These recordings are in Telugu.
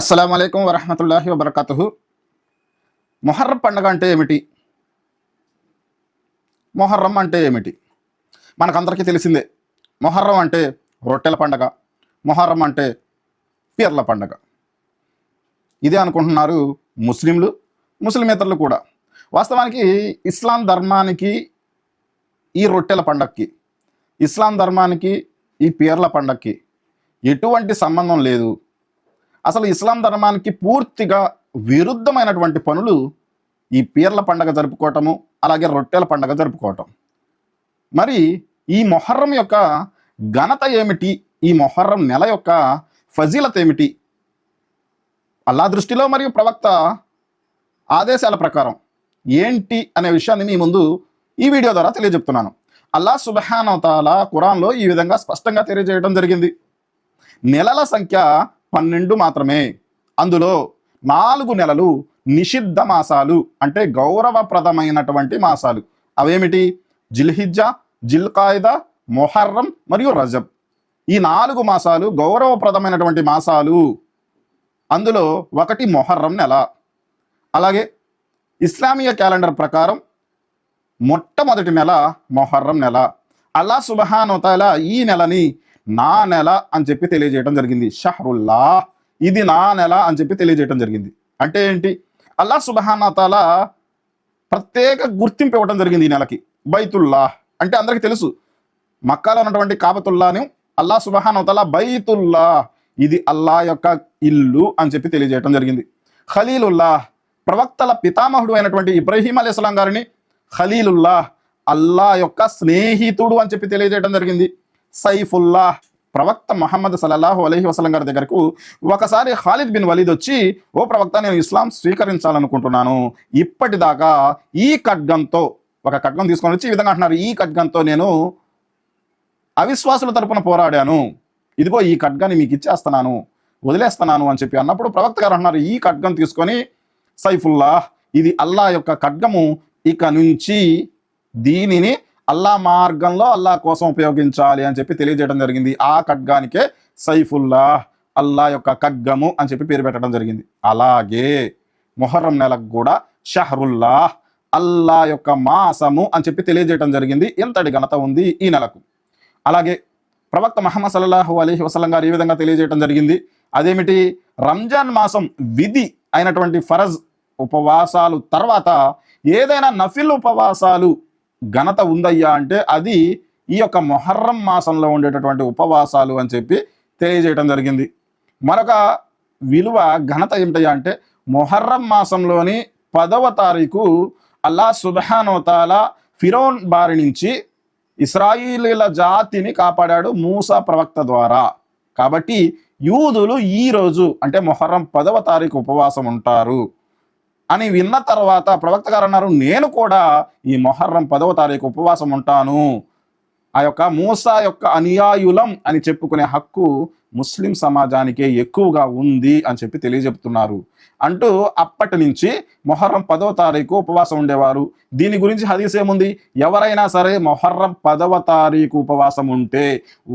అస్సలాము అలైకుం వరహ్మతుల్లాహి వబర్కాతుహు. మొహర్రం పండుగ అంటే ఏమిటి? మొహర్రం అంటే ఏమిటి? మనకందరికీ తెలిసిందే. మొహర్రం అంటే రొట్టెల పండగ, మొహర్రం అంటే పీర్ల పండగ. ఇదే అనుకుంటున్నారు ముస్లింలు, ముస్లిమేతరులు కూడా. వాస్తవానికి ఇస్లాం ధర్మానికి ఈ రొట్టెల పండగకి, ఇస్లాం ధర్మానికి ఈ పీర్ల పండగకి ఎటువంటి సంబంధం లేదు. అసలు ఇస్లాం ధర్మానికి పూర్తిగా విరుద్ధమైనటువంటి పనులు ఈ పీర్ల పండగ జరుపుకోవటము, అలాగే రొట్టెల పండగ జరుపుకోవటం. మరి ఈ మొహర్రం యొక్క ఘనత ఏమిటి? ఈ మొహర్రం నెల యొక్క ఫజీలత ఏమిటి? అల్లా దృష్టిలో మరియు ప్రవక్త ఆదేశాల ప్రకారం ఏంటి అనే విషయాన్ని మీ ముందు ఈ వీడియో ద్వారా తెలియజెప్తున్నాను. అల్లాహ్ సుబ్హానహు వ తఆలా ఖురాన్లో ఈ విధంగా స్పష్టంగా తెలియజేయడం జరిగింది. నెలల సంఖ్య 12 మాత్రమే. అందులో 4 నెలలు నిషిద్ధ మాసాలు, అంటే గౌరవప్రదమైనటువంటి మాసాలు. అవేమిటి? జిల్హిజ్జా, జిల్కాయిదా, మొహర్రం మరియు రజబ్. ఈ 4 మాసాలు గౌరవప్రదమైనటువంటి మాసాలు. అందులో ఒకటి మొహర్రం నెల. అలాగే ఇస్లామీయ క్యాలెండర్ ప్రకారం మొట్టమొదటి నెల మొహర్రం నెల. అల్లాహ్ సుబ్హానహు వ తఆలా ఈ నెలని నా నెల అని చెప్పి తెలియజేయడం జరిగింది. షహ్రుల్లా, ఇది నా నెల అని చెప్పి తెలియజేయడం జరిగింది. అంటే ఏంటి? అల్లాహ్ సుబ్హానహు వ తఆలా ప్రత్యేక గుర్తింపు ఇవ్వడం జరిగింది ఈ నెలకి. బైతుల్లా అంటే అందరికీ తెలుసు, మక్కాలో ఉన్నటువంటి కాబతుల్లాను అల్లాహ్ సుబ్హానహు వ తఆలా బైతుల్లా, ఇది అల్లా యొక్క ఇల్లు అని చెప్పి తెలియజేయడం జరిగింది. ఖలీలుల్లా, ప్రవక్తల పితామహుడు అయినటువంటి ఇబ్రహీం అలైహిస్సలాం గారిని ఖలీలుల్లా, అల్లా యొక్క స్నేహితుడు అని చెప్పి తెలియజేయడం జరిగింది. సైఫుల్లా, ప్రవక్త ముహమ్మద్ సల్లల్లాహు అలైహి వసల్లం గారి దగ్గరకు ఒకసారి ఖాలిద్ బిన్ వలీద్ వచ్చి, ఓ ప్రవక్త, నేను ఇస్లాం స్వీకరించాలనుకుంటున్నాను, ఇప్పటిదాకా ఈ ఖడ్గంతో, ఒక ఖడ్గం తీసుకొని వచ్చి ఈ విధంగా అంటున్నారు, ఈ ఖడ్గంతో నేను అవిశ్వాసుల తరపున పోరాడాను, ఇదిగో ఈ ఖడ్గాన్ని మీకు ఇచ్చేస్తున్నాను, వదిలేస్తున్నాను అని చెప్పి అన్నప్పుడు ప్రవక్త గారు అంటున్నారు, ఈ ఖడ్గం తీసుకొని సైఫుల్లా, ఇది అల్లా యొక్క ఖడ్గము, ఇక నుంచి దీనిని అల్లా మార్గంలో అల్లా కోసం ఉపయోగించాలి అని చెప్పి తెలియజేయడం జరిగింది. ఆ ఖడ్గానికే సైఫుల్లా, అల్లా యొక్క ఖడ్గము అని చెప్పి పేరు పెట్టడం జరిగింది. అలాగే మొహర్రం నెలకు కూడా షహ్రుల్లా, అల్లా యొక్క మాసము అని చెప్పి తెలియజేయడం జరిగింది. ఎంతటి ఘనత ఉంది ఈ నెలకు. అలాగే ప్రవక్త ముహమ్మద్ సల్లల్లాహు అలైహి వసల్లం గారు ఈ విధంగా తెలియజేయడం జరిగింది. అదేమిటి? రంజాన్ మాసం విధి అయినటువంటి ఫరజ్ ఉపవాసాలు తర్వాత ఏదైనా నఫిల్ ఉపవాసాలు ఘనత ఉందయ్యా అంటే అది ఈ యొక్క మొహర్రం మాసంలో ఉండేటటువంటి ఉపవాసాలు అని చెప్పి తెలియజేయడం జరిగింది. మరొక విలువ ఘనత ఏమిటయ్యా అంటే మొహర్రం మాసంలోని 10వ తారీఖు అల్లాహ్ సుబ్హానహు వ తఆలా ఫిరౌన్ బారి నుంచి ఇశ్రాయేలీల జాతిని కాపాడాడు మూసా ప్రవక్త ద్వారా. కాబట్టి యూదులు ఈ రోజు అంటే మొహర్రం 10వ తారీఖు ఉపవాసం ఉంటారు అని విన్న తర్వాత ప్రవక్త గారు అన్నారు, నేను కూడా ఈ మొహర్రం 10వ తారీఖు ఉపవాసం ఉంటాను, ఆ యొక్క మూసా యొక్క అనుయాయులం అని చెప్పుకునే హక్కు ముస్లిం సమాజానికే ఎక్కువగా ఉంది అని చెప్పి తెలియజెప్తున్నారు. అంటూ అప్పటి నుంచి మొహర్రం 10వ తారీఖు ఉపవాసం ఉండేవారు. దీని గురించి హదీస్ ఏముంది? ఎవరైనా సరే మొహర్రం 10వ తారీఖు ఉపవాసం ఉంటే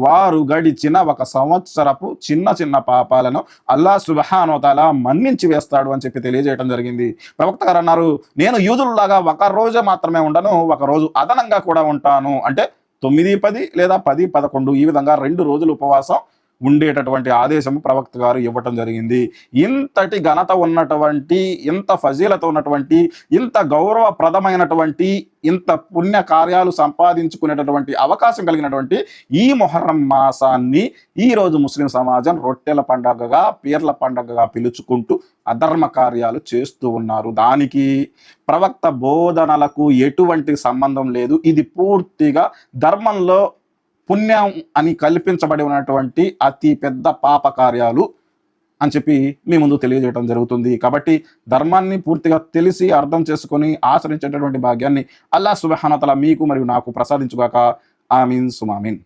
వారు గడిచిన 1 సంవత్సరపు చిన్న చిన్న పాపాలను అల్లాహ్ సుబ్హానహు వ తఆలా మన్నించి వేస్తాడు అని చెప్పి తెలియజేయడం జరిగింది. ప్రవక్త గారు అన్నారు, నేను యూదుల్లాగా 1 రోజు మాత్రమే ఉండను, 1 రోజు అదనంగా కూడా ఉంటాను. అంటే 9, 10 లేదా 10, 11 ఈ విధంగా 2 రోజులు ఉపవాసం ఉండేటటువంటి ఆదేశము ప్రవక్త గారు ఇవ్వటం జరిగింది. ఇంతటి ఘనత ఉన్నటువంటి, ఇంత ఫజీలత ఉన్నటువంటి, ఇంత గౌరవప్రదమైనటువంటి, ఇంత పుణ్య కార్యాలు సంపాదించుకునేటటువంటి అవకాశం కలిగినటువంటి ఈ మొహర్రం మాసాన్ని ఈరోజు ముస్లిం సమాజం రొట్టెల పండగగా, పీర్ల పండగగా పిలుచుకుంటూ అధర్మ కార్యాలు చేస్తూ ఉన్నారు. దానికి ప్రవక్త బోధనలకు ఎటువంటి సంబంధం లేదు. ఇది పూర్తిగా ధర్మంలో పుణ్యం అని కల్పించబడి ఉన్నటువంటి అతి పెద్ద పాప కార్యాలు అని చెప్పి మీ ముందు తెలియజేయడం జరుగుతుంది. కాబట్టి ధర్మాన్ని పూర్తిగా తెలిసి అర్థం చేసుకొని ఆచరించేటటువంటి భాగ్యాన్ని అల్లాహ్ సుబ్హానహు వ తఆలా మీకు మరియు నాకు ప్రసాదించుగాక. ఆమీన్ సుమామీన్.